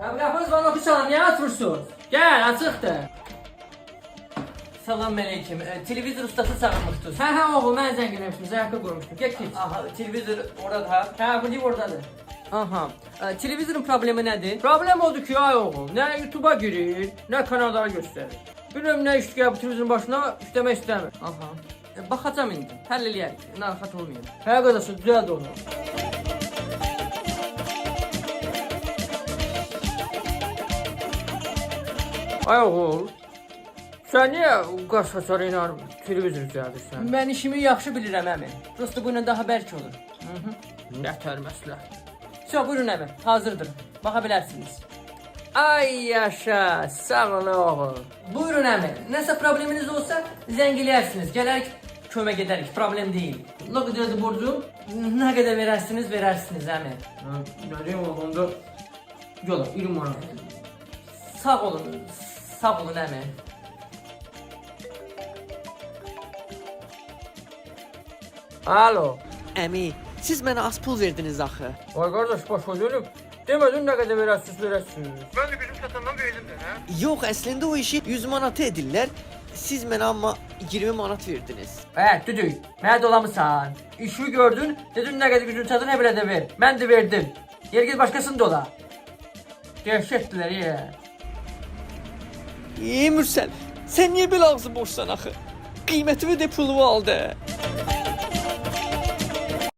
Abi kapınız bana oku çalın, niye açmırsınız? Gel, açıqdır. Salam aleyküm. Televizor ustası çağırmışdınız. Hə, oğul, mən zəng eləmişdim, zərfə qurmuşdum. Get. Aha, televizor orada ha. Hə, bu oradadır. Aha. Televizorun problemi nədir? Problem oldu ki, ay oğul, nə YouTube'a girir, nə kanallara göstərir. Bilmem nə iş gəlib televizorun başına işləmək istəmir. Aha. Baxacam indi. Həll eləyərik. Narahat olmayın. Hə, qardaşım, düzəld onu. Ay oğul, sən niyə qaş açarı ilə televizor düzəldirsən? Mən işimi yaxşı bilirəm əmi. Prosta bu ilə daha bərk olur. Nətər məsləhət. Buyurun əmi. Hazırdır. Baxa bilərsiniz. Ay yaşa, sağ ol oğul. Buyurun əmi. Nəsə probleminiz olsa zəng eləyərsiniz. Gələrik, kömək edərik. Problem deyil. Nə qədərdir borcum? Nə qədər verərsiniz əmi. Nə deyim oğul, onda yola, 20 manat. Sağ olun. Sağ olun əmi. Alo. Əmi, siz mənə az pul verdiniz axı. Ay qardaş, başa dönüb. Demədin nə qədər verərsiniz. Ben de bizim satandan verdim de ha. Yox, əslində o işi 100 manata edirlər. Siz mənə amma 20 manat verdiniz. Düdük, mənə dolamısan. İşi gördün, dedin nə qədər gücün çatır, nə belə də ver. Mən də verdim. Yer git başkasını dola. Dəhşətdilər ya. Mürsəl, sən niyə belə ağzı boşsan axı? Qiymətimi də pulumu al da.